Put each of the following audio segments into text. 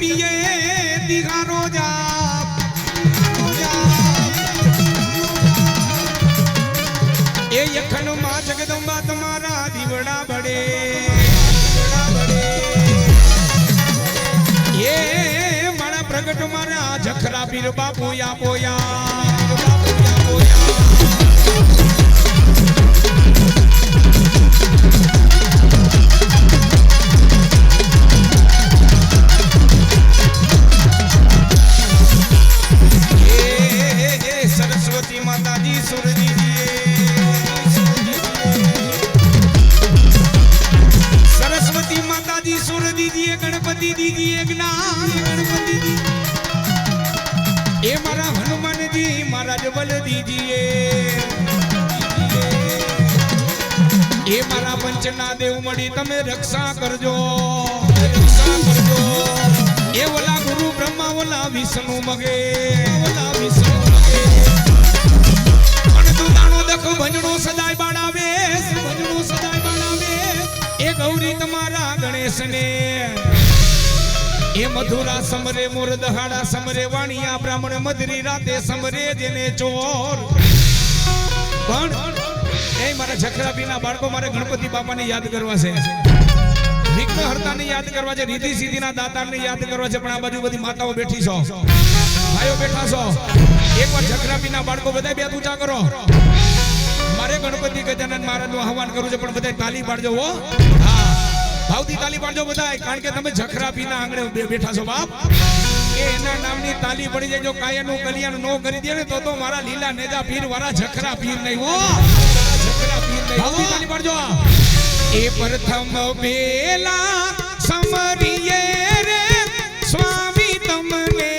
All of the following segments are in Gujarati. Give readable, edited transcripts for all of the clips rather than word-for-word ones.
જબીએ દિગારો જા એ યખન માં જગદંબા તમારા દીવડા બડે એ મારા પ્રગટ મારા જખરા પીર બાપુ યા गणपति दीजिए गणपति दी ए मारा हनुमान जी महाराज बल दीजिए ए मारा पंचना देव मड़ी तमे रक्षा करजो ए वला गुरु ब्रह्मा वला विष्णु मगे अन तू दानो देखो भजनो सदाय बाड़ावे ए गौरी तुम्हारा गणेश ने ए मधुरा समरे मोर दहाड़ा समरे वाणिया ब्राह्मण मधुरी राते समरे जेने चोर पण ए मारा जखराबीना बाळको मारे गणपति बापा ने याद करवा छे विघ्न हरता ने याद करवा छे रिद्धि सिद्धि ना दाता ने याद करवा छे पण आ बाजू बधी माताओ बेठी छो भाईओ बेठा छो एक बार जखराबीना बाळको बधाय બે ઊંચા કરો मारे गणपति गजानन महाराज નું આહવાન કરું છે પણ બધાય તાલી પાડજો હો હા ભાવથી તાલી પાડજો બધાય કારણ કે તમે જખરાબીના આંગણે બેઠા છો બાપ કે એના નામની તાલી પડી જાય જો કાયાનું કલ્યાણ નો કરી દે ને તો મારા લીલા નેજા પીર વાળા જખરા પીર નહીં હો જખરા પીર નહીં ભાવથી તાલી પાડજો એ પ્રથમ બેલા સમરીએ રે સ્વામી તમને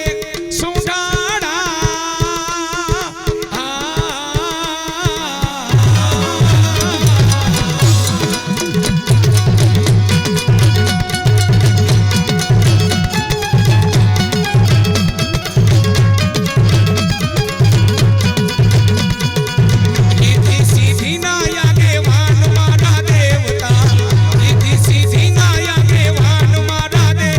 મારા દેવ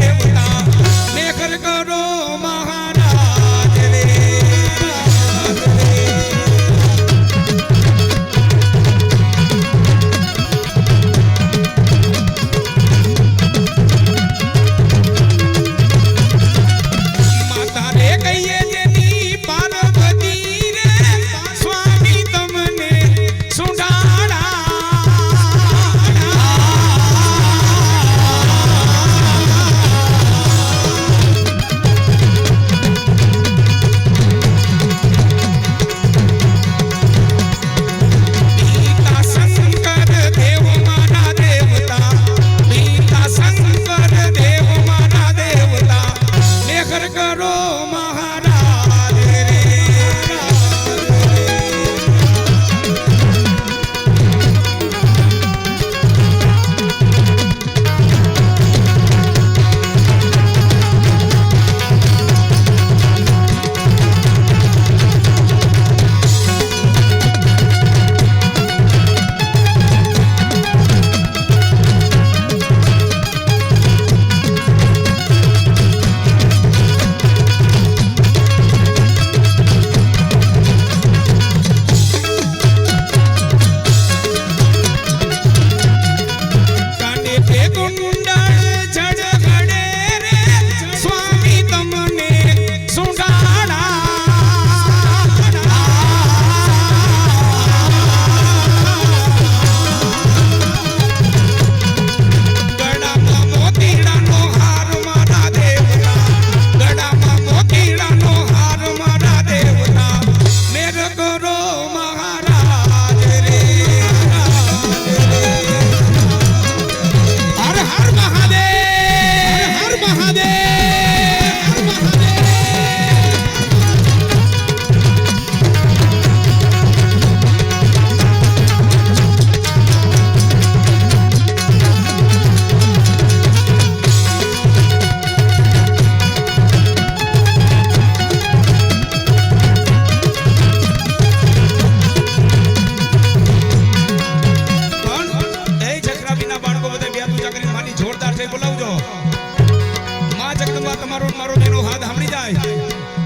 તમારો મારો બેનો હાથ સાંભળી જાય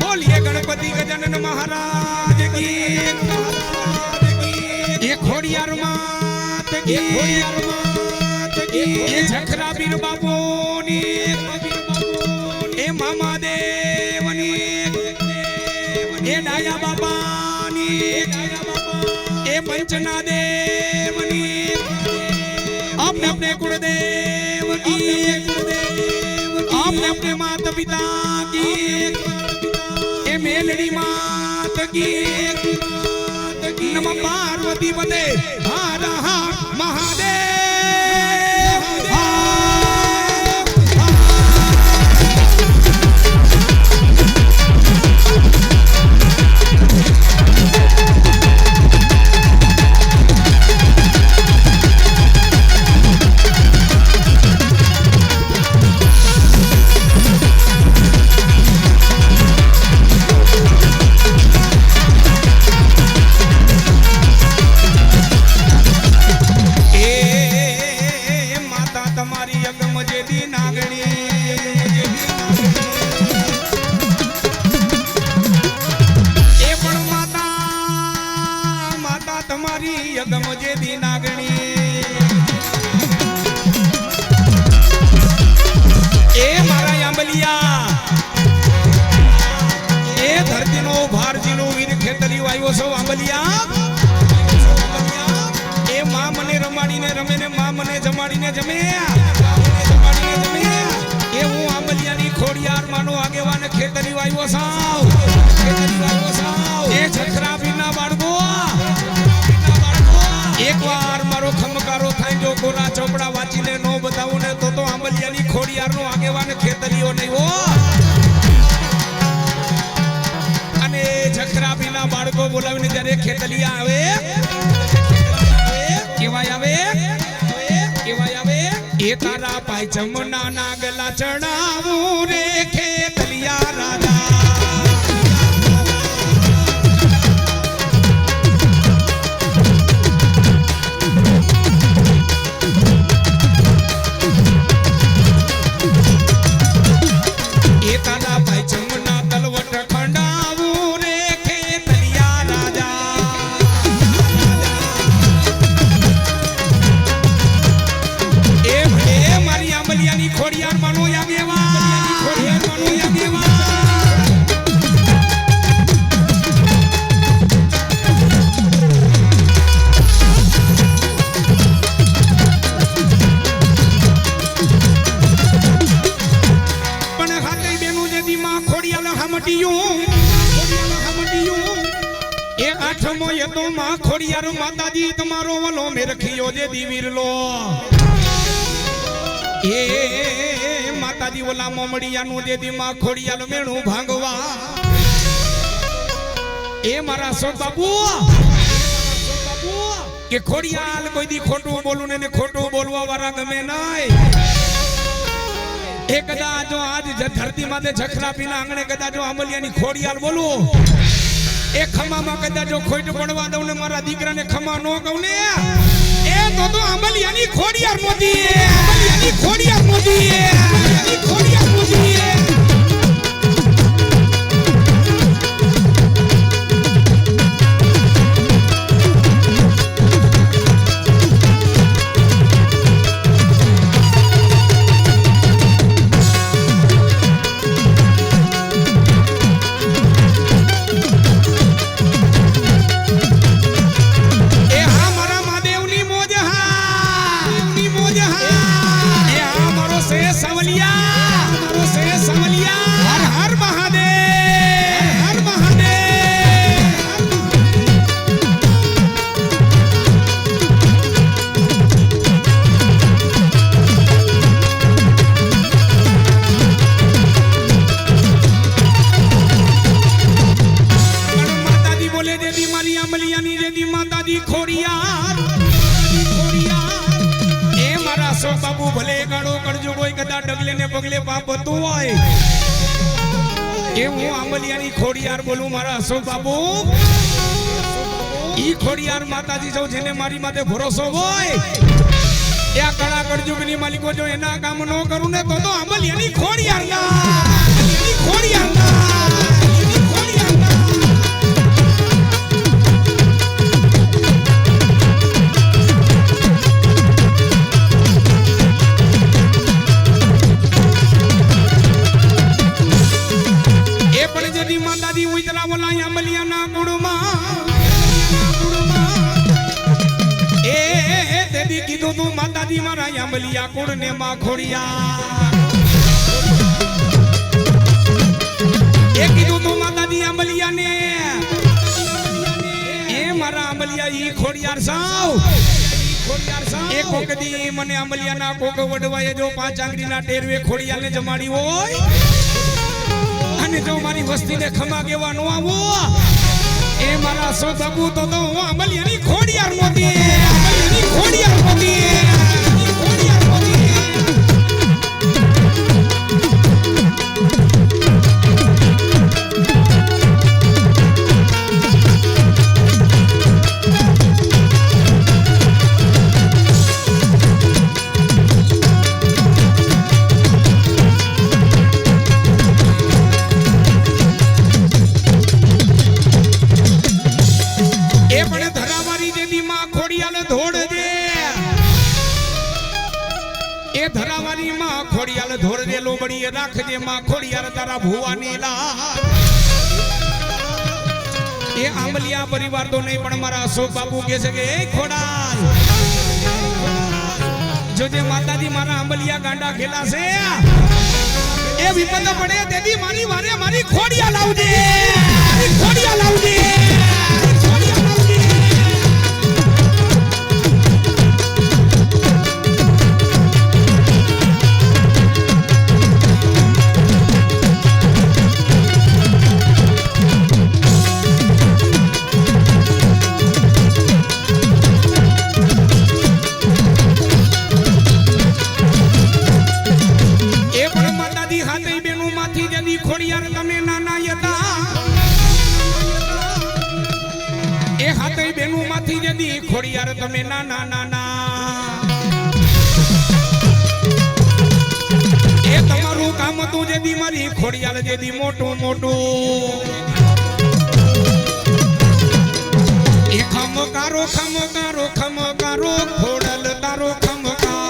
બોલીએ ગણપતિ ગજાનન મહારાજ કી એ ખોડિયાર માત કી એ જખરા બીર બાપુની એ મામા દેવની એ ડાયા બાપાની એ પંચના દેવની अपने अपने कुलदेव की अपने अपने माता पिता की ए मेलड़ी मात की नमः पार्वती पते हर हर महादेव बोलावीने जरे खेतलिया आवे केवाय आवे ए तारा पाय जमुना नागला चढ़ावू रे खेतलिया राजा ए तारा पाय जमुना तलवट खंडावू रे खोड़ियार मानो या गेवा पण हाथे बेनु जदी मां खोड़ियाल हमटियो ए आठमो ये तो मां खोड़ियार माताजी तुम्हारो वलो में रखियो जे दीवीर लो ए माताजी ओला मोमड़िया नु दे दी मां खोड़ियाल मेणू भांगवा ए मारा सो बाबू के खोड़ियाल कोई दी खोटू बोलू ने खोटू बोलवा वाला गमे नाय एक कदा जो आज धरती माथे झखरा पीना आंगणे कदा जो अमलिया नी खोड़ियाल बोलू ए खमा मा कदा जो खोट पड़वा दऊ ने मारा दीकरा ने खमा नो कहू ने ए तो अमलिया नी खोड़ियार मोदी खोड़ियार मोदी खोड़ियार मोदी पगले बाप तू आए के હું આંબલિયાની ખોડિયાર બોલું મારા અશોક બાબુ ઈ ખોડિયાર માતાજી જો જેને મારી માથે ભરોસો હોય એ આ કળા કરજુગની માલિકો જો એના કામ ન કરું ને તો આંબલિયાની ખોડિયાર ના માતાજી મારા આંબલિયા કુળ ને માં ખોડિયા એ કીધું તું માતાજી આંબલિયા ને એ મારા આંબલિયા ઈ ખોડિયાર સાવ એ કોકદી મને આંબલિયાના કોક વડવાએ જો 5 આંગળીના ટેરવે ખોડિયાને જમાડી હોય અને જો મારી વસ્તીને ખમા કેવા નો આવો એ મારા સો બાબુ તો હું આંબલિયાની ખોડિયાર મોતી આંબલિયાની ખોડિયાર મોતી ખોડિયાર મોતી ધરાવારી માં ખોડિયાલ ધોર દે લોબડી રાખજે માં ખોડિયાર તારા ભુવાની લાજ એ આંબલિયા પરિવાર તો નહીં પણ મારા અશોક બાપુ કહે છે કે એ ખોડાલ જોજે માતાજી મારા આંબલિયા ગાંડા ખેલા છે એ વિપદ પડે તેથી મારી વારે મારી ખોડિયાલ આવજે ખોડિયાલ આવજે ખોડિયાર તમે નાના નાના એ તમારું કામ હતું જેદી મારી ખોડિયાર જેદી મોટું મોટું એ ખમકારો ખમકારો ખમકારો ખોડલ તારો ખમકારો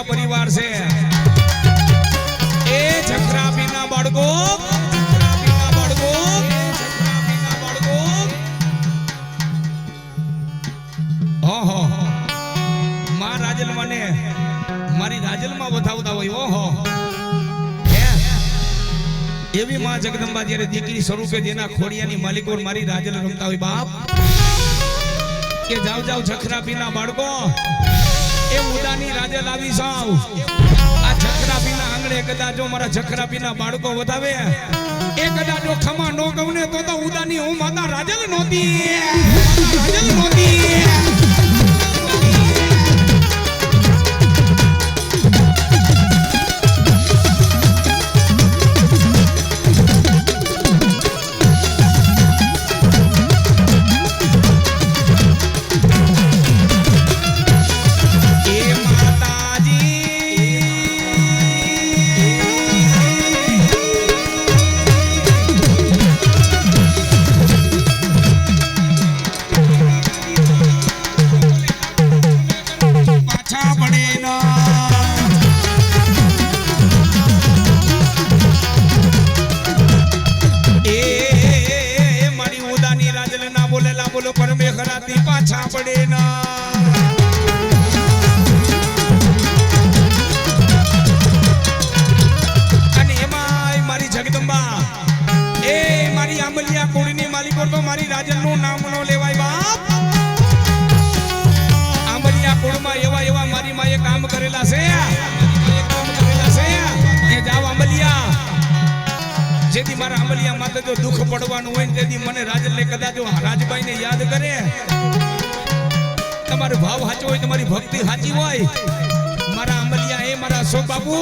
પરિવાર છે એ જખરાપીના બાળકો ઓહો માં રાજલ મને મારી રાજલમાં વધાવતા હોય ઓહો એવી માં જગદંબા જ્યારે દીકરી સ્વરૂપે જેના ખોડિયાની માલિકો મારી રાજલ રમતા હોય બાપ કે જાવ જાવ જખરાપીના બાળકો એ ઉડાની રાજલ આવી સાવ આ જખરાપીના આંગણે કદાચ જો મારા જખરાપીના બાળકો વધાવે એ કદાચ જો ખમા નો ગવને તો ઉડાની હું માતા રાજલ નહોતી રાજલ નહોતી અમર મેઘરાતી પાછા પડે ના અને એમાં મારી જગદંબા એ મારી આંબલિયા કુળની માલિકો તો મારી રાજનનું નામ નો લેવાય બાપ આંબલિયા કુળમાં એવા મારી માએ કામ કરેલા છે એ જાવ આંબલિયા જેથી મારા આંબલિયા માથે જો દુઃખ પડવાનું હોય તેથી મને રાજનને કદાચ રાજભાઈને યાદ કરે તમારો ભાવ સાચો હોય તમારી ભક્તિ સાચી હોય મારા આંબલિયા એ મારા સો બાપુ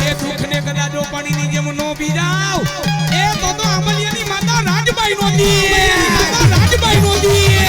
એ દુઃખને કદાચ પાણીની જેમ નો પી જાવ એ તો આંબલિયાની માતા રાજભાઈ નો દી રાજભાઈ નો દી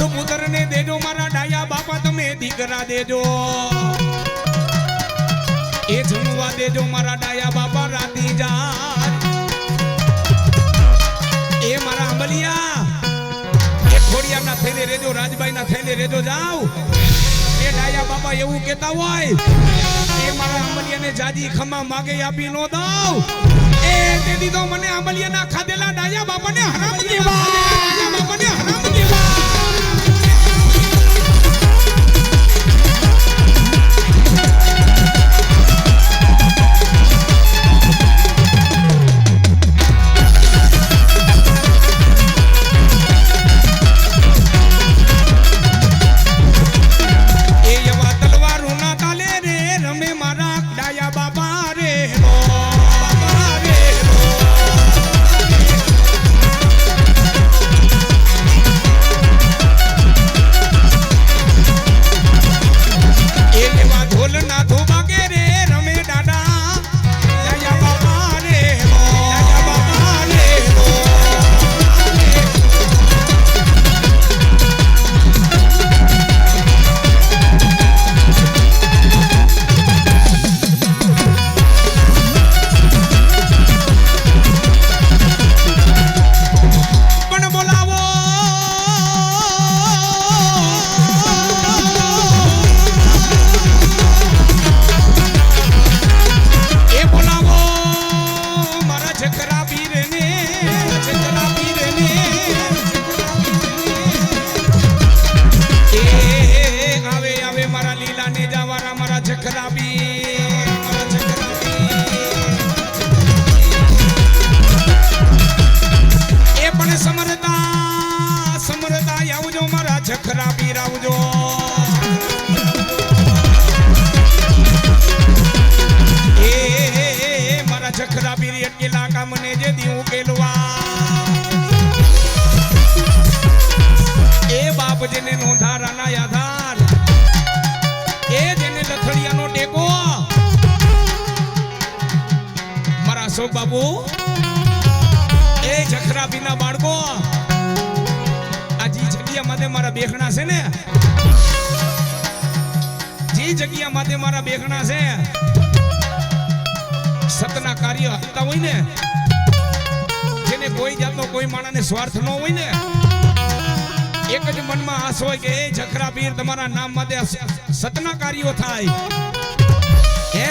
નાથ પુત્ર ને દેજો મારા ડાયા બાપા તમે દીકરા દેજો એ જમવા દેજો મારા ડાયા બાપા રાતી જા એ મારા આંબલિયા એ ખોડિયાના થઈને રેજો રાજબાઈના થઈને રેજો જાવ એ ડાયા બાપા એવું કહેતા હોય એ મારા આંબલિયાને જાજી ખમા માગે આપી નો દઉં એ તે દીધો મને આંબલિયાના ખાધેલા ડાયા બાપાને હરામ દેવા ડાયા બાપાને હરામ દેવા બાબુ એ જખરાબીના બાળકો આ જી જગ્યા માટે મારા બેખણા છે ને જી જગ્યા માટે મારા બેખણા છે સતના કાર્ય હતા હોય ને જેને કોઈ જાતનો કોઈ માણસને સ્વાર્થ ન હોય ને એક જ મનમાં આસ હોય કે એ જખરાબીર તમારા નામ માટે સતના કાર્યો થાય હે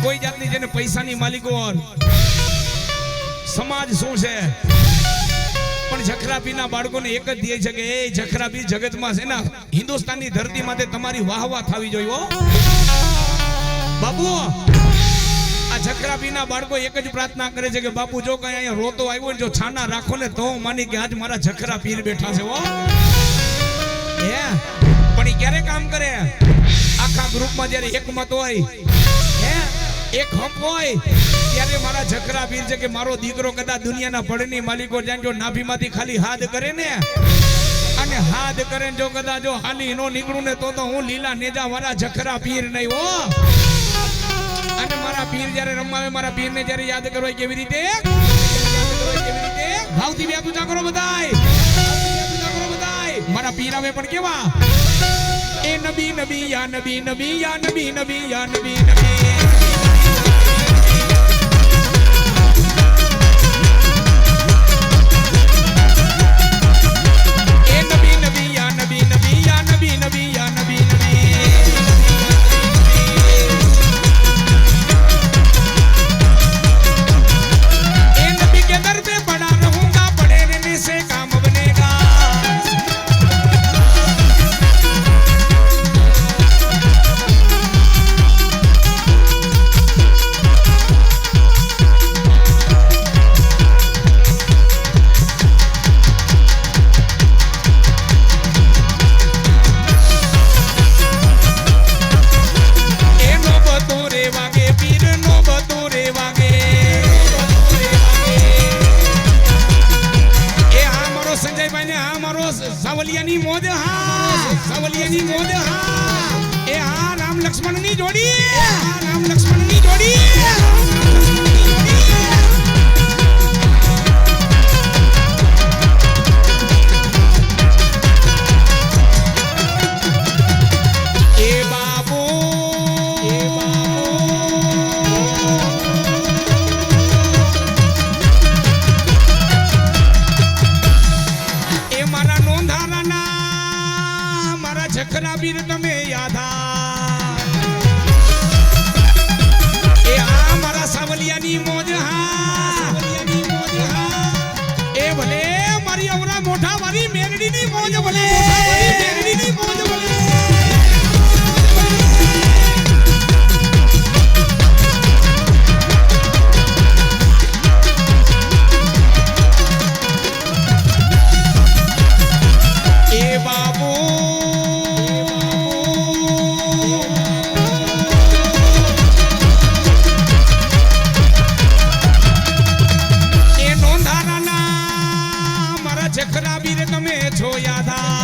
કોઈ જાતની જેને પૈસાની માલિકો સમાજ શું છે પણ જખરાબીના બાળકોને એક જ દે છે કે એ જખરાબી જગતમાં છે ને હિન્દુસ્તાનની ધરતી માટે તમારી વાહવા થવી જોઈએ હો બાપુ આ જખરાબીના બાળકો એક જ પ્રાર્થના કરે છે કે બાપુ જો કઈ અહીંયા રોતો આવ્યો ને જો છાના રાખો ને તો માની કે આજ મારા જખરા પીર બેઠા છે હો હે પણ એ ક્યારે કામ કરે આખા ગ્રુપમાં જ્યારે એકમત હોય હે એક હંપ હોય ત્યારે મારા જખરા પીર છે કે મારો દીકરો કદાચ દુનિયાના ભળની માલિકો જાણ જો નાભીમાંથી ખાલી હાથ કરે ને અને હાથ કરે જો કદાચ જો હાલી નો નીકળું ને તો હું લીલા નેજા વાળા જખરા પીર નહીં હો અને મારા પીર જ્યારે રમાવે મારા પીરને જ્યારે યાદ કરવા કેવી રીતે ભાવથી બે તું જાગરો બધાય મારા પીર આવે પણ કેવા એ નબી નબી યા નબી નબી યા નબી નબી યા નબી નબી સાવલિયાની મોજ હા સાવલિયાની મોજ હા એ હા રામ લક્ષ્મણની જોડી હા રામ લક્ષ્મણની જોડી જખરા વીર તમે યાદા એ આ મારા સાવલિયાની મોજ હા એ ભલે મારી અવરા મોઢા મારી મેરડીની મોજ ભલે મેરડીની મોજ ભલે જખરા વીર તમે છો યાદા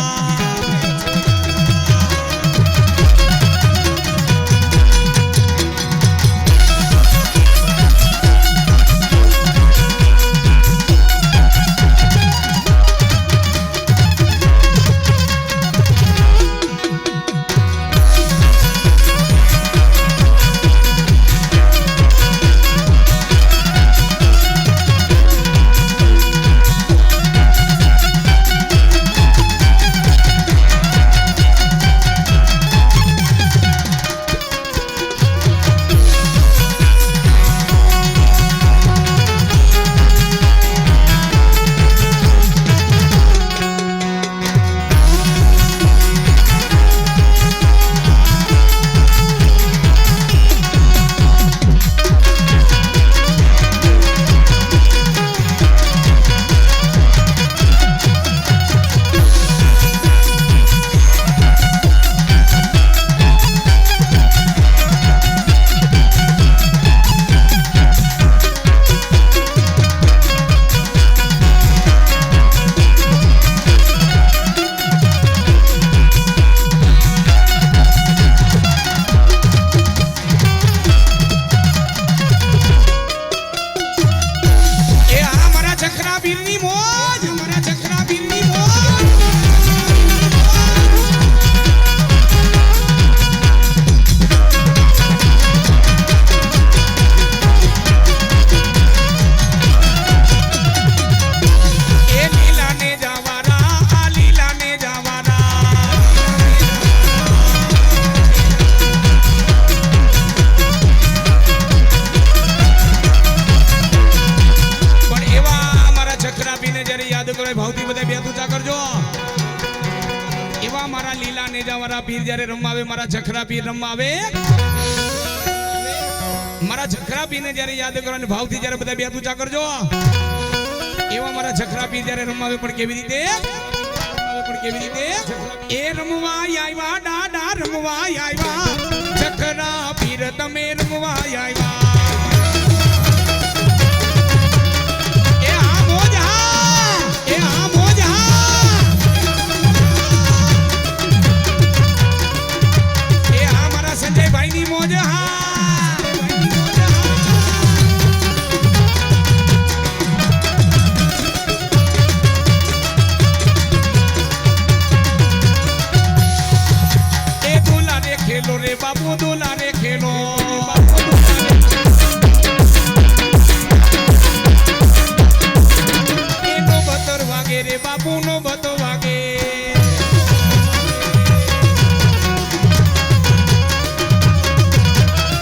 પીર જ્યારે રમાવે મારા જખરા પીર રમાવે મારા જખરા પીરને જ્યારે યાદ કરો અને ભાવથી જ્યારે બધા બે ઊંચા કરજો એવા મારા જખરા પીર જ્યારે રમાવે પણ કેવી રીતે એ રમવા આવ્યા દાદા રમવા આવ્યા જખરા પીર તમે રમવા આવ્યા બાપુ દુલારે ખેલો એનો 72 વાગે રે બાપુ નો 72 વાગે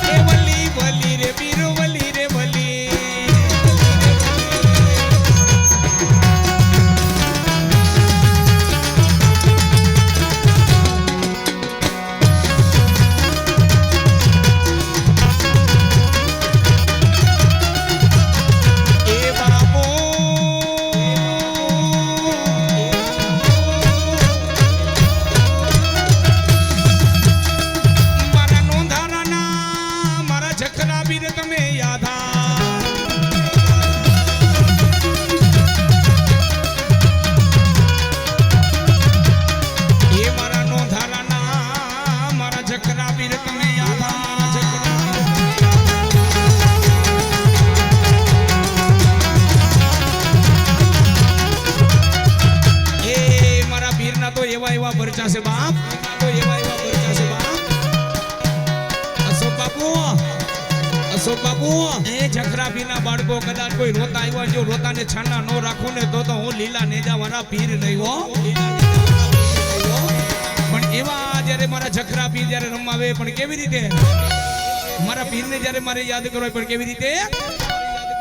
એ વલી વલી રે પીરો વલી રે વલી પરચા છે બાપ તો એવા પરચા છે બાપ અશોક બાપુ એ જખરાપીના બાળકો કદાચ કોઈ રોતા આવ્યા જો રોતાને છાના નો રાખો ને તો હું લીલા નેજા વાળા પીર નહીં હો પણ એવા જ્યારે મારા જખરા પીર જ્યારે રમાવે પણ કેવી રીતે મારા પીરને જ્યારે મારે યાદ કરો પણ કેવી રીતે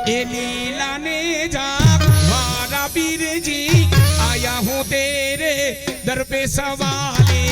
એ લીલાને જા મારા પીરજી આયા હું તેરે દર पे सवाले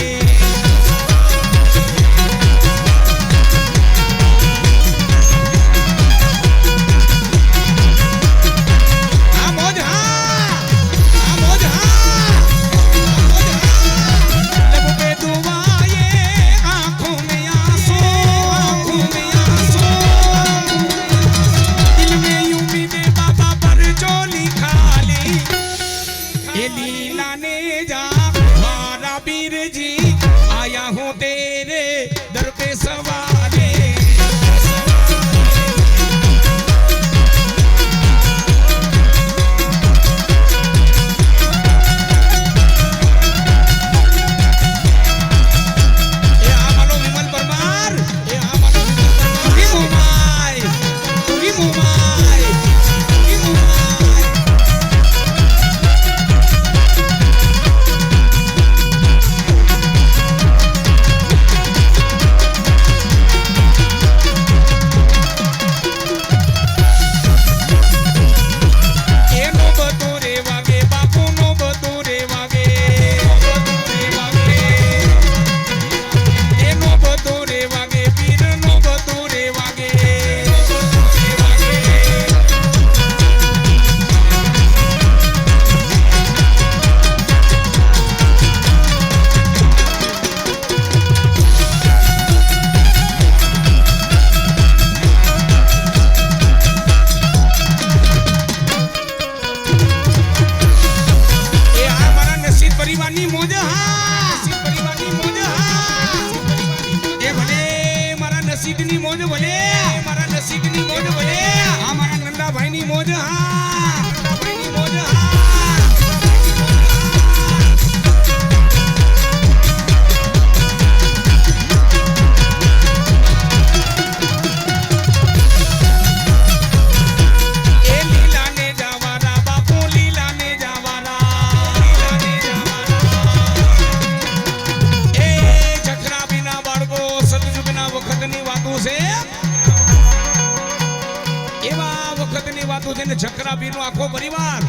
જખરા પીર નો આખો પરિવાર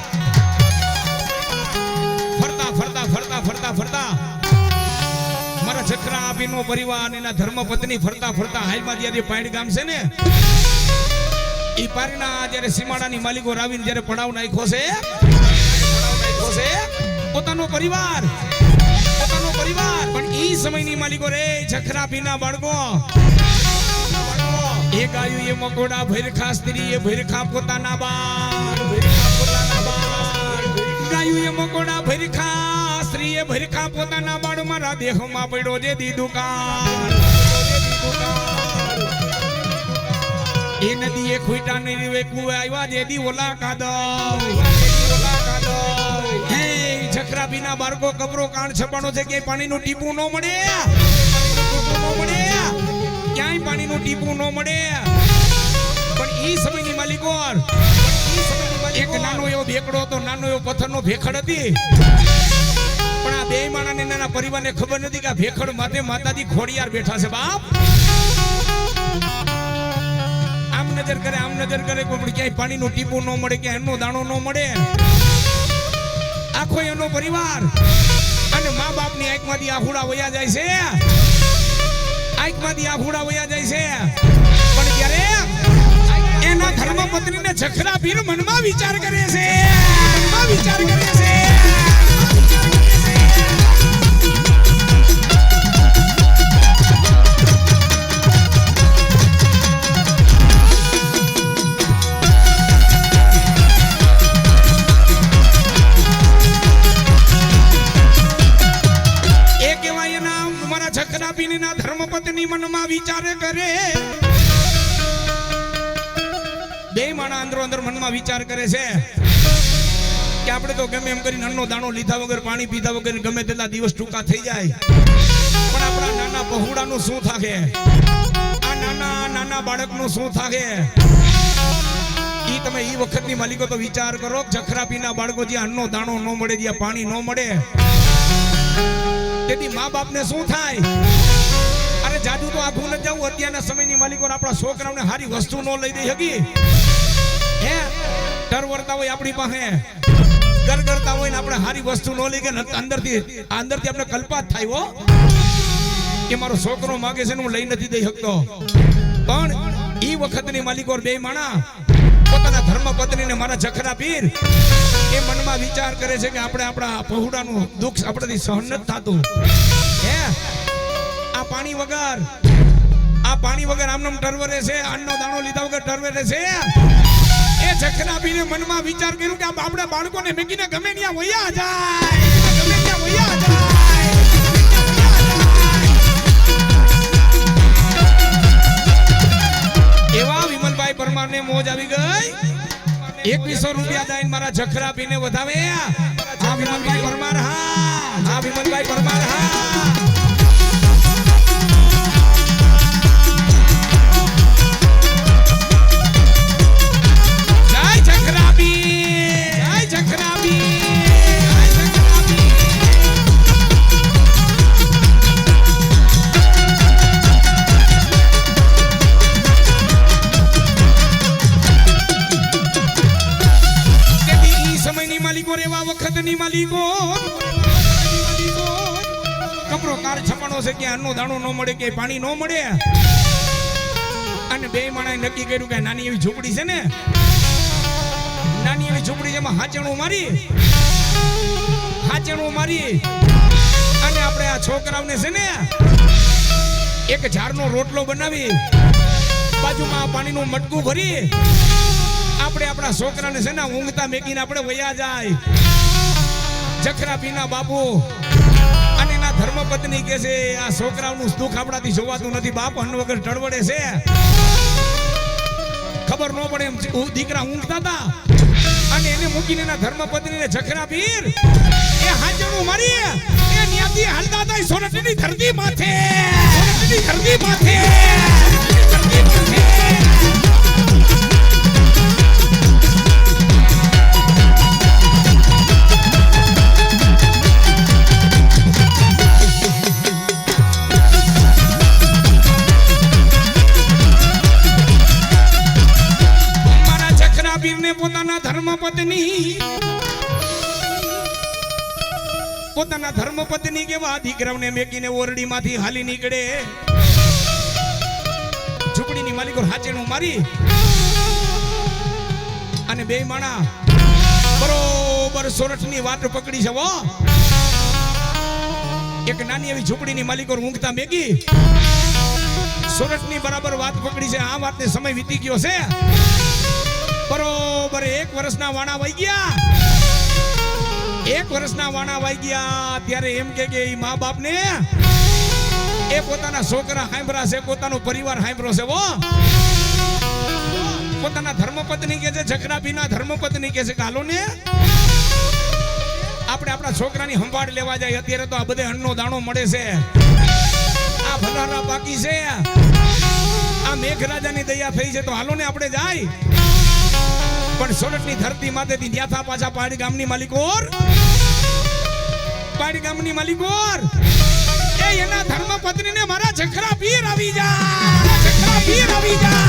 ફરતા મારા જખરા પીર નો પરિવાર એના ધર્મપત્ની ફરતા હાલમાં જ્યારે પાઈડ ગામ છે ને ઈ પારીના જ્યારે સીમાડાની માલિકો રાવીને જ્યારે પડાવ નાખ્યો છે પોતાનો પરિવાર પણ ઈ સમયની માલિકો રે જખરા પીરના બાળકો એ ગાયું એ મકોડા ભૈરખા સ્ત્રી એ ભૈરખા પોતાના બાળ ગાયું એ મકોડા ભૈરખા સ્ત્રી એ ભૈરખા પોતાના બાળ મારા દેહમાં પડ્યો જે દીદુકાળ એ નદી એ ખોઈટા ને રીવે કુવે આવ્યા જે દી ઓલા કાદવ હે જખરા બીના બાળકો કબરો કાણ છપાણો છે કે પાણીનું ટીપું ન મળે ક્યાંય પાણીનું ટીપું ન મળે પણ ઈ સમયની માલિકો એક નાનો એવો ભેકડો હતો નાનો એવો પથ્થરનો ભેખડ હતી પણ આ બે માણાને નાના પરિવારને ખબર નથી કે આ ભેખડ માથે માતાજી ખોડિયાર બેઠા છે બાપ આમ નજર કરે કોઈ ક્યાંય પાણીનું ટીપું ન મળે કે એનો દાણો ન મળે આખો એનો પરિવાર અને મા બાપની આંખમાંથી આહુડા વયા જાય છે આંખમાંથી આહુડા વયા જાય છે પણ ત્યારે એના ધર્મપત્નીને જખરા પીર મનમાં વિચાર કરે છે ધર્મપત્ની મનમાં વિચાર કરે બે માણા અંદર મનમાં વિચાર કરે છે કે આપણે તો ગમે એમ કરીને અન્નો દાણો લીધા વગર પાણી પીધા વગર ગમે તેટલા દિવસ ટૂંકા થઈ જાય પણ આપણા નાના પહોળાનું શું થાકે આ નાના બાળકનું શું થાકે ઈ તમે ઈ વખતની માલિકો તો વિચાર કરો જખરા પીના બાળકો જ્યાં અન્નો દાણો ન મળે જ્યાં પાણી ન મળે તેથી મા બાપને શું થાય? અરે જાદુ તો આખું ન જાવું. અત્યારના સમયની માલિકો આપણા છોકરાઓને સારી વસ્તુ ન લઈ દઈ શકી. હે ડરવરતા હોય આપણી પાસે, ગરગરતા હોય ને આપણે સારી વસ્તુ ન લઈ કે અંદરથી આપણે કલ્પાત થાય હો કે મારો છોકરો માગે છે ને હું લઈ નથી દઈ શકતો. પણ ઈ વખતની માલિકો બે માણા પોતાના ધર્મ પત્નીને મારા જખરા પીર એ મનમાં વિચાર કરે છે કે આપણે આપણા પહોળાનું દુઃખ આપણાથી સહન નથી થતું. હે આ પાણી વગર આમનામ ટરવરે છે, અન્નનો દાણો લીધા વગર ટરવરે છે. એ જખરા પીરે મનમાં વિચાર કર્યું કે આપણે બાળકોને મેકીને ગમે ત્યાં વયા જાય, ગમે ત્યાં વયા જાય. એવા વિમલભાઈ પરમાર ને મોજ આવી ગઈ. 2100 રૂપિયા દઈને મારા જખરા પીને વધાવે. હા વિમલભાઈ પરમાર, હા વિમલભાઈ પરમાર, હા. કપરો કાર છપાણો છે કે અન્નો દાણો ન મળે કે પાણી ન મળે. અને બે માણાએ નક્કી કર્યું કે નાની એવી ઝૂંપડી છે ને, નાની એવી ઝૂંપડી જેમાં હાચેણું મારી અને આપણે આ છોકરાઓને છે ને એક ઝાડનો રોટલો બનાવી બાજુમાં પાણીનું મટકું ભરી આપણે આપણા છોકરાને છે ને ઊંઘતા મેકીને આપણે વયા જાય. જખરા પીના બાપુ અને એના ધર્મપત્ની કે છે આ છોકરાઓનું દુઃખ આપણાથી જોવાતું નથી બાપ, અન્ન વગર ટળવડે છે. ખબર ન પડે એમ દીકરા ઊંઘતા હતા અને એને મૂકીને એના ધર્મપત્નીને જખરા પીર એ હાજરું મારી એ ન્યાથી હાલતા હતા સોરઠની ધરતી માથે, સોરઠની ધરતી માથે. પોતાના ધર્મપત્ની કેવા દીકરાઓને મેકીને ઓરડીમાંથી હાલી નીકળે. ઝૂંપડીની માલિકો હાચેણું મારી અને બે માણા બરોબર સોરઠની વાટ પકડી છે. એક નાની એવી ઝૂંપડીની માલિકો ઊંઘતા મેકી સોરઠની બરાબર વાત પકડી છે. આ વાતને સમય વીતી ગયો છે. બરોબર 1 વર્ષના વાણા વહી ગયા. 1 વર્ષના વાણા વાઈ ગયા ત્યારે એમ કે મા બાપ ને એ પોતાના છોકરા હાંભરા છે, પોતાનો પરિવાર હાંભરો છે. પોતાના ધર્મપત્ની કે છે, જખરાપીના ધર્મપત્ની કે છે હાલો ને આપણે આપણા છોકરાની સંભાળ લેવા જાય. અત્યારે તો આ બધે અન્નનો દાણો મળે છે, આ ભંડારા બાકી છે, આ મેઘરાજાની દયા થઈ છે તો હાલો ને આપણે જાય. પણ સોરઠની ધરતી માથેથી ન્યાથા પાછા પાડી ગામની માલિકોર એ એના ધર્મપત્નીને મારા જખરા પીર આવી જા, જખરા પીર આવી જા.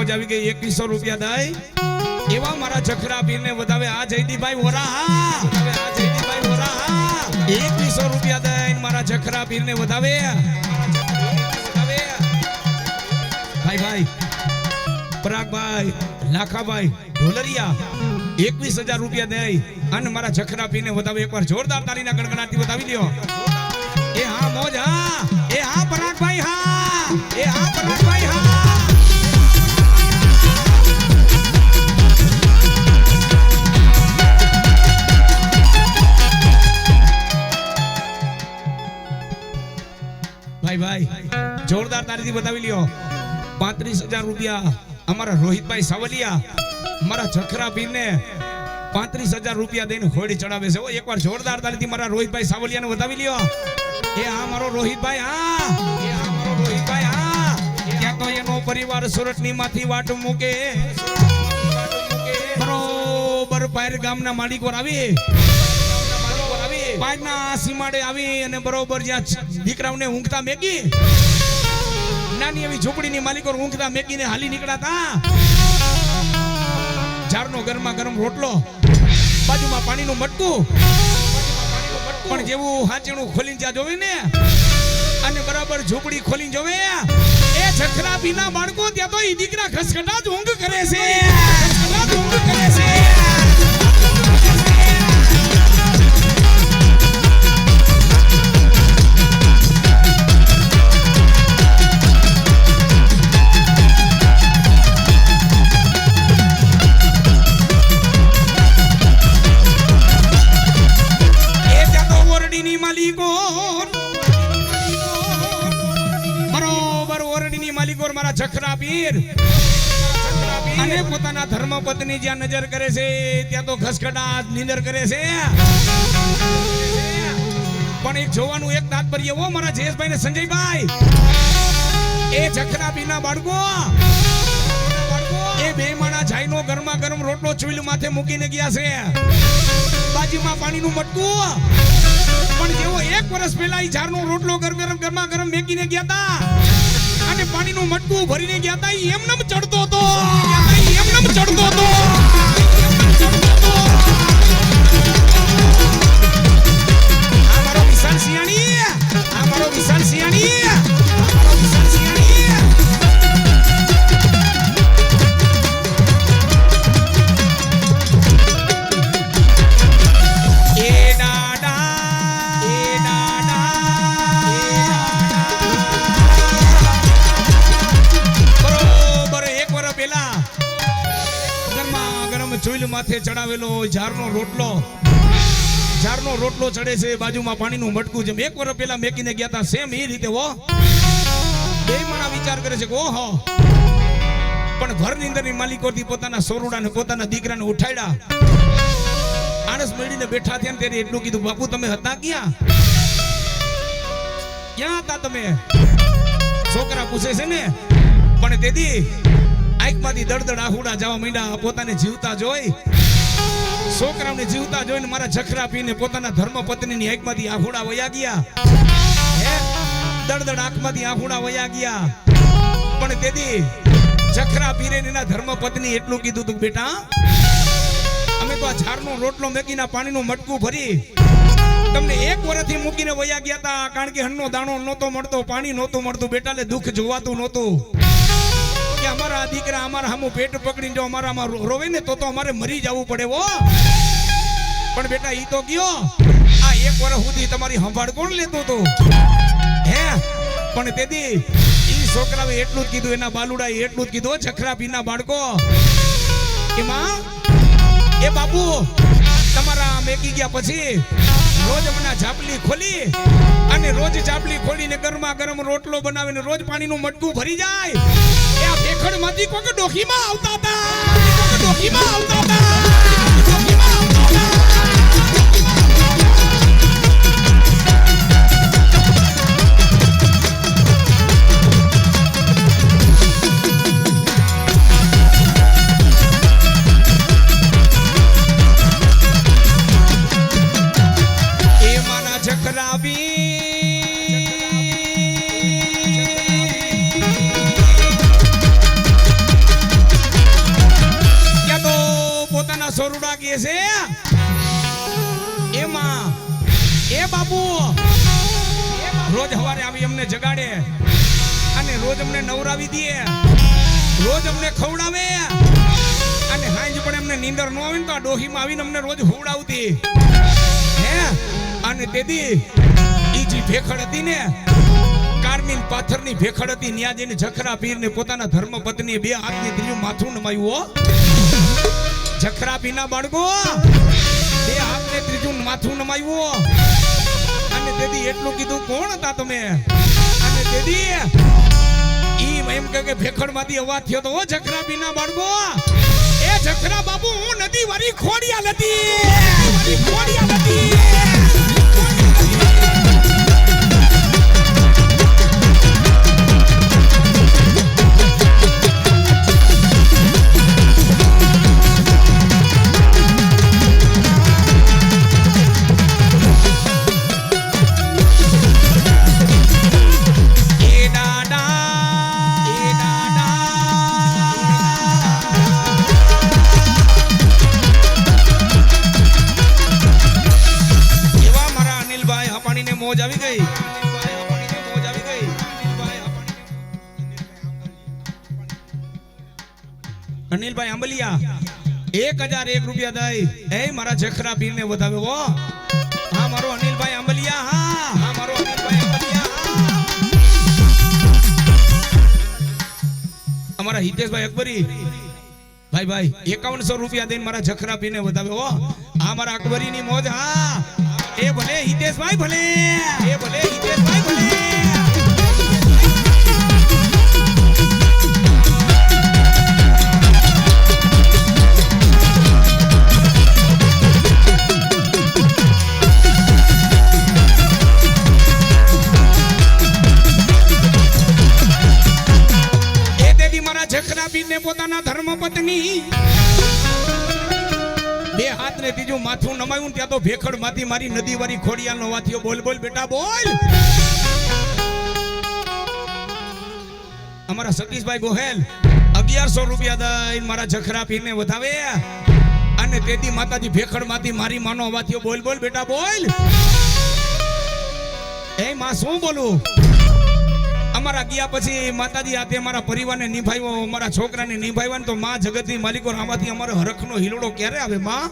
આવી ગઈ 2100 રૂપિયા દાય એવા મારા જખરા પીરને વધાવે. આ જયદીપભાઈ વોરા, આ જયદીપભાઈ વોરા 2100 રૂપિયા દઈને મારા જખરા પીરને વધાવે. ભાઈ પરાગભાઈ, લાખાભાઈ ઢોલરિયા 21,000 રૂપિયા દઈ અને મારા જખરા પીને વધાવે એકવાર જોરદાર તાળીના ગણગણાટથી વધાવી લ્યો. એ હા મોજ હા, એ હા પરાગભાઈ હા, એ હા પરાગભાઈ હા. ભાઈ ભાઈ જોરદાર તારીથી બતાવી લ્યો. 35,000 રૂપિયા અમારા રોહિતભાઈ સાવલિયા મારા જખરા પીરને 35,000 રૂપિયા દઈને હોડી ચડાવે છે. એકવાર જોરદાર તારીથી મારા રોહિતભાઈ સાવલિયાને વધાવી લ્યો. એ હા મારો રોહિતભાઈ હા, એ હા મારો રોહિતભાઈ હા. ત્યાં તો એનો પરિવાર સુરતની માંથી વાટ મૂકે બરોબર પાયર ગામના માલિકો આવી પાયના સીમાડે આવી અને બરોબર જ્યાં દીકરાઓને ઊંઘતા મેકી નાની એવી ઝૂંપડીની માલિકો ઊંઘતા મેકીને હાલી નીકળાતા. ઝાડનો ગરમા ગરમ રોટલો, બાજુમાં પાણીનું મટકું, પણ જેવું હાચેણું ખોલીને જ્યાં જોવે ને અને બરાબર ઝૂંપડી ખોલીને જોવે એ જખરા પીના બાળકો ત્યાં તો ઈ દીકરા ખસખટા જ ઊંઘ કરે છે, ખસખટા જ ઊંઘ કરે છે. મારા જખરા પીર અને પોતાના ધર્મ પત્ની જ્યાં નજર કરે છે ત્યાં તો ઘસઘટાટ નીંદર કરે છે. પણ એક જોવાનું એક તાત્પર્ય હો મારા જયેશભાઈ ને સંજયભાઈ, એ જખરા પીરના બાળકો એ બે માણા જાયનો ગરમા ગરમ રોટલો ચૂલ માથે મૂકીને ગયા છે, બાજુમાં પાણીનું મટકું, પણ જેવો 1 વર્ષ પહેલા ઈ ઝારનો રોટલો ગરમા ગરમ મેકીને ગયા હતા અને પાણીનું મટકું ભરીને ગયા હતા. એમનેમ ચડતો હતો, એમનેમ ચડતો હતો. આ મારો વિશાલ સિયાણી, આ મારો વિશાલ સિયાણી, આ મારો વિશાલ સિયાણી. એ દાડા, એ દાડા, ચૂલ માથે ચડાવેલો ઝારનો રોટલો ચડે છે, બાજુમાં પાણીનું મટકું જેમ 1 વર્ષ પહેલા મેકીને ગયા હતા સેમ એ રીતે હો. બે માણા વિચાર કરે છે કે ઓહો, પણ ઘર ની અંદરની માલિકોથી પોતાના સોરુડાને પોતાના દીકરાને ઉઠાડ્યા, આણસ મેળીને બેઠા થયા ને ત્યારે એટલું કીધું, બાપુ તમે હતા ક્યાં હતા તમે? છોકરા પૂછે છે ને, પણ તેથી આંખમાંથી દળદળ આહુડા જવા માંડ્યા. પોતાને જીવતા જોઈ, છોકરાઓને જીવતા જોઈને મારા જખરા પીને પોતાના ધર્મ પત્નીની આંખમાંથી આહુડા વયા ગયા, દળદળ આંખમાંથી આહુડા વયા ગયા. પણ તેથી જખરા પીરે એના ધર્મ પત્ની એટલું કીધું તું, બેટા અમે તો આ ઝાડનો રોટલો મેકીના પાણીનું મટકું ભરી તમને 1 વર્ષથી મૂકીને વયા ગયા હતા, કારણ કે હણનો દાણો નહોતો મળતો, પાણી નહોતું મળતું, બેટાને દુઃખ જોવાતું નહોતું કે અમારા દીકરા અમારા સામું પેટ પકડીને જો અમારામાં રોવે ને તો અમારે મરી જવું પડે હો. પણ બેટા ઈ તો ગયો, આ 1 વર્ષ સુધી તમારી સંભાળ કોણ લેતું હતું હે? પણ તેથી ઈ છોકરાએ એટલું જ કીધું, એના બાલુડાએ એટલું જ કીધું, જખરા પીરના બાળકો કે માં એ બાપુ તમારા મેકી ગયા પછી રોજ મને ઝાપલી ખોલી અને રોજ ઝાપલી ખોલીને ગરમા ગરમ રોટલો બનાવીને રોજ પાણીનું મટકું ભરી જાય. એ આ ભેખડમાંથી કોક ડોખીમાં આવતા હતા, ડોખીમાં આવતા હતા, ડોખીમાં આવતા હતા. સોરુડા કે છે એમાં એ બાપુ રોજ સવારે આવી અમને જગાડે અને રોજ અમને નવરાવી દે, રોજ અમને ખવડાવે અને હાંજ પણ અમને નીંદર ન આવે ને તો આ ડોહીમાં આવીને અમને રોજ હોવડાવતી હે અને તેથી ઈ જે ભેખડ હતી ને કારમીન પાથરની ભેખડ હતી ન્યા જઈને જખરા પીરને પોતાના ધર્મપત્નીએ બે હાથની ત્રીજું માથું નમાયું હો જખરા પીરના બાળકો બે હાથને ત્રીજું માથું નમાયું અને તેથી એટલું કીધું કોણ હતા તમે અને તેથી ઈ એમ કે ભેખડમાંથી અવાજ થયો તો જખરા પીરના બાળકો એ જખરા બાબુ હું નદી વાળી ખોડિયાલ હતી ખોડિયાલ હતી મોજ આવી ગઈ અનિલભાઈ આંબલિયા 1001 રૂપિયા દઈ એ મારા જખરા પીરને વધાવે હો હા મારો અનિલભાઈ આંબલિયા હા મારો અનિલભાઈ આંબલિયા અમારા હિતેશભાઈ અકબરી ભાઈ 5100 રૂપિયા દઈને મારા જખરા પીરને વધાવે હો હા મારા અકબરીની મોજ હા એ ભલે હિતેશભાઈ ભલે એ ભલે હિતેશભાઈ ભલે એ તેથી મારા જખરા પીરને પોતાના ધર્મપત્ની બે હાથ ને ત્રીજું માથું નમાયું ત્યાં તો ભેખડ માંથી મારી નદી વાળી ખોડિયાલ નો વાથિયો બોલ બોલ બેટા બોલ અમારા સતીશભાઈ ગોહેલ 1100 રૂપિયા દઈ મારા જખરા પીરને વધાવે અને તેથી માતાજી ભેખડ માંથી મારી માનો વાથિયો બોલ બોલ બેટા બોલ એ માં શું બોલું અમારા ગયા પછી માતાજી આતે અમારા પરિવારને નિભાવ્યો અમારા છોકરાને નિભાવ્યા તો માં જગતની માલિકો આમાંથી અમારો હરખનો હિલોડો ક્યારે આવે માં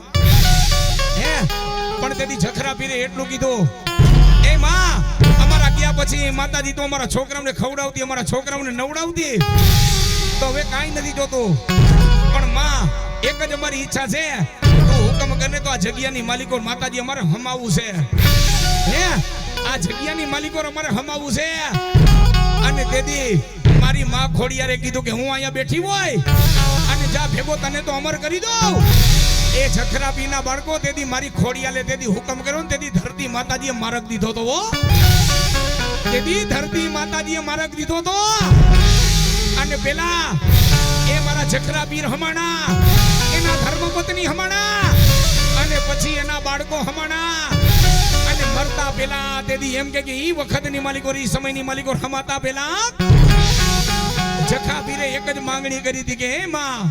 હે પણ તેથી જખરા પીરે એટલું કીધું એ માં અમારા ગયા પછી માતાજી તો અમારા છોકરાઓને ખવડાવતી અમારા છોકરાઓને નવડાવતી તો હવે કાઈ નથી જોતું પણ માં એક જ અમારી ઈચ્છા છે તું હુકમ કરે તો આ જગ્યાની માલિકો માતાજી અમારે હમાવવું છે હે આ જગ્યાની માલિકો અમારે હમાવવું છે અને તેથી મારી માં ખોડિયારે કીધું કે હું અહીંયા બેઠી હોય અને જા ભેગો તને તો અમર કરી દઉં એ જખરા પીરના બાળકો તેથી મારી ખોડિયાલે તેથી હુકમ કર્યો ને તેથી ધરતી માતાજીએ માર્ગ દીધો તો તેથી ધરતી માતાજીએ માર્ગ દીધો તો અને પેલા એ મારા જખરા પીર હમાણા એના ધર્મપત્ની હમાણા અને પછી એના બાળકો હમાણા અને મરતા પેલા તેથી એમ કે ઈ વખતની માલિકો ઈ સમયની માલિકો હમાતા પેલા જખા પીરે એક જ માંગણી કરી હતી કે હે માં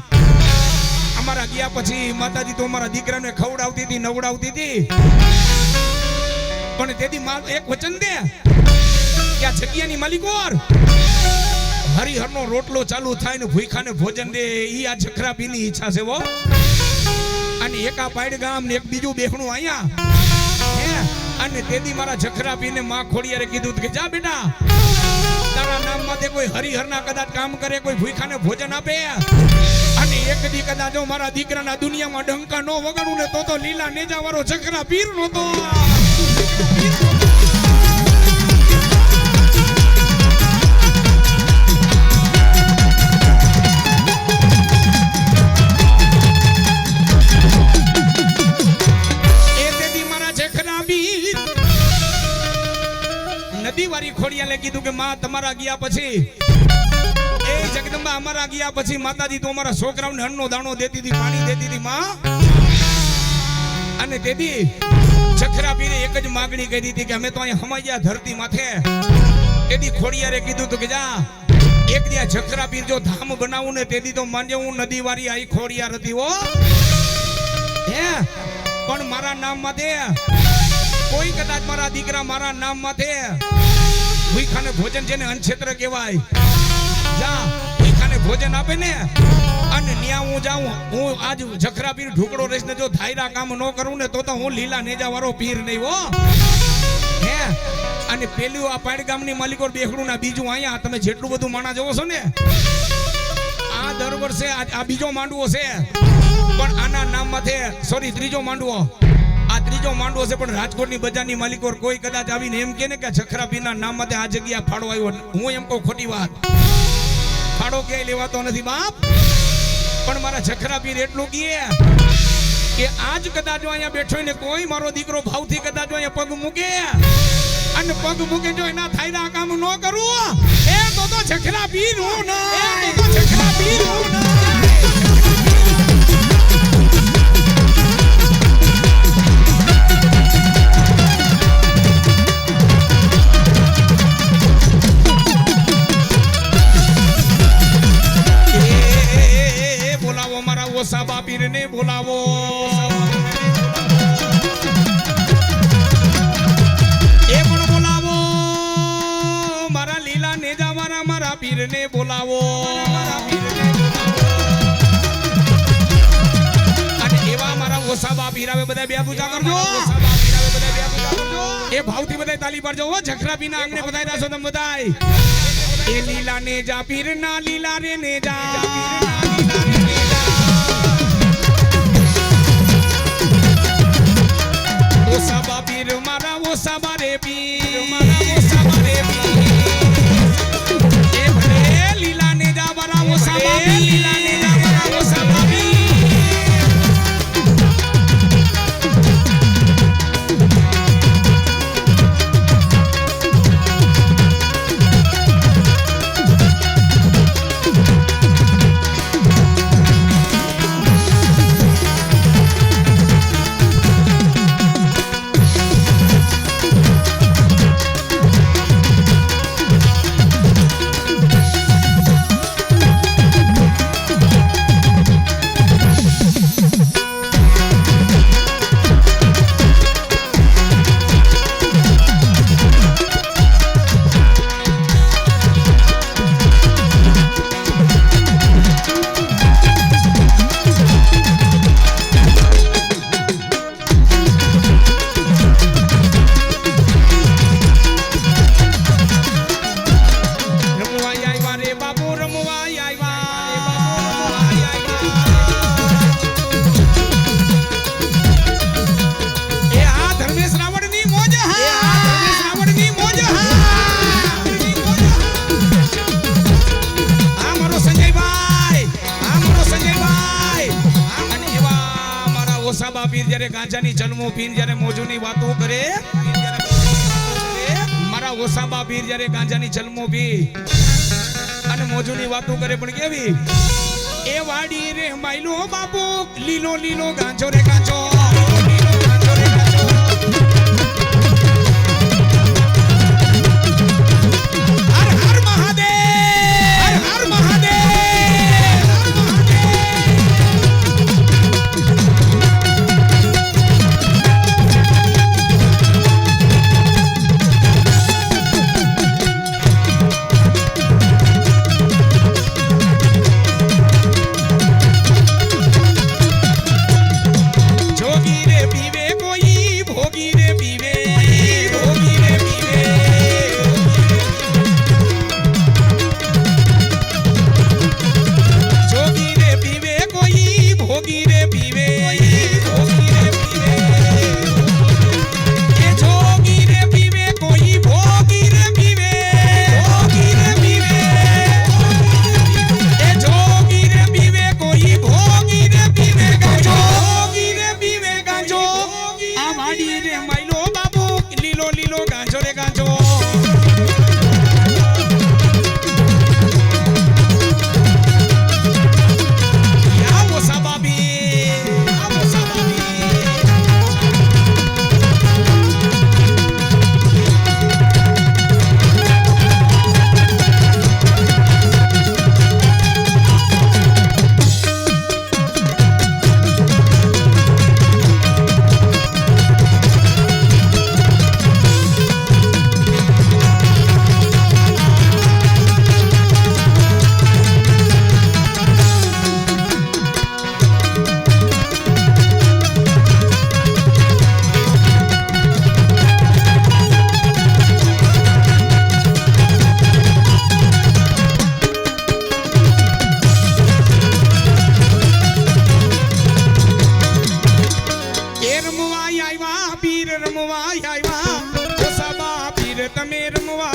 અમારા ગયા પછી માતાજી તો અમારા દીકરાને ખવડાવતી હતી નવડાવતી હતી પણ તેથી એક વચન દે કે આ જગ્યાની માલિકો હરિહરનો રોટલો ચાલુ થાય ને ભૂખાને ભોજન દે ઈ આ જખરા પીરની ઈચ્છા છે વો અને એકા પાડ ગામ ને એક બીજું બેહણું અહીંયા અને તેથી મારા જખરા પીને માં ખોડિયારે કીધું કે જા બેટા તારા નામમાં તે કોઈ હરિહરના કદાચ કામ કરે કોઈ ભૂખાને ભોજન આપે અને એક દી કદાચ જો મારા દીકરાના દુનિયામાં ડંકા નો વગાડું ને તો લીલા નેજા વાળો જખરા પીર નો તો નદી વાળી ખોડિયાલે કીધું કે માં તમારા ગયા પછી એ જગદંબા અમારા ગયા પછી માતાજી તો અમારા છોકરાઓને અન્નનો દાણો દેતી હતી પાણી દેતી હતી માં અને તેથી જખરા પીરે એક જ માંગણી કરી હતી કે અમે તો અહીંયા હમાઈ ગયા ધરતી માથે તેથી ખોડિયારે કીધું તો કે જા એક દિયા જખરા પીર જો ધામ બનાવું ને તેથી તો માનજે હું નદી વાળી આઈ ખોડિયાર હતી હો હે પણ મારા નામ માથે કોઈ કદાચ મારા દીકરા મારા નામ માથે ભૂખાને ભોજન જેને અનક્ષેત્ર કહેવાય જા ભૂખાને ભોજન આપે ને અને ન્યા હું જાઉં હું આજ જખરા પીર ઢુકડો રહીશ ને જો ધાયરા કામ ન કરું ને તો હું લીલા નેજા વાળો પીર નહીં હો હે અને પેલું આ પાડ ગામની માલિકો બેહડું ના બીજું અહીંયા તમે જેટલું બધું માણા જોવો છો ને આ દર વર્ષે આ બીજો માંડવો છે પણ આના નામ માથે સોરી ત્રીજો માંડવો આ ત્રીજો માંડવો છે પણ રાજકોટની બજારની માલિકો કોઈ કદાચ આવીને એમ કે ને કે જખરા પીરના નામ માથે આ જગ્યા ફાળો આવ્યો હું એમ કહું ખોટી વાત ફાળો ક્યાંય લેવાતો નથી બાપ પણ મારા જખરા પીર એટલું કહે કે આજ કદાચ અહીંયા બેઠો ને કોઈ મારો દીકરો ભાવથી કદાચ અહીંયા પગ મૂકે અને પગ મૂકે જો એના થાયરા કામ ન કરું એ તો જખરા પીર હું ના એ તો જખરા પીર હું ના સાબા પીર ને બોલાવો એ પણ બોલાવો મારા લીલા નેજા વાળા મારા પીર ને બોલાવો અને એવા મારા ઓસાબા પીર આવે બધા બે પૂજા કરજો એ ભાવથી બધા તાલી પાડજો હો જખરા પીના આંગણે બધાય રાસો તમે બધાય એ લીલા નેજા પીર ના લીલા રે નેજા ઓસાબા પીર મારા ઓસાબા રે પીર મારા ઓસાબા રે પીર એ ભલે લીલા ને જાવરા ઓસાબા પીર લીલા ને જાવરા ઓસાબા પીર ઓસાબા પીર જ્યારે ગાંજાની જન્મો પીર જ્યારે મોજુની વાતો કરે મારા ઓસાબા પીર જ્યારે ગાંજાની જન્મો પી અને મોજુની વાતો કરે પણ કેવી એ વાડી રે માઈલો બાપુ લીલો લીલો ગાંજો રે ગાંજો લીલો ગાંજો રે ગાંજો હર હર મહાદેવ હર હર મહાદેવ આવ્યા ઓસાબા પીર તમે રમવા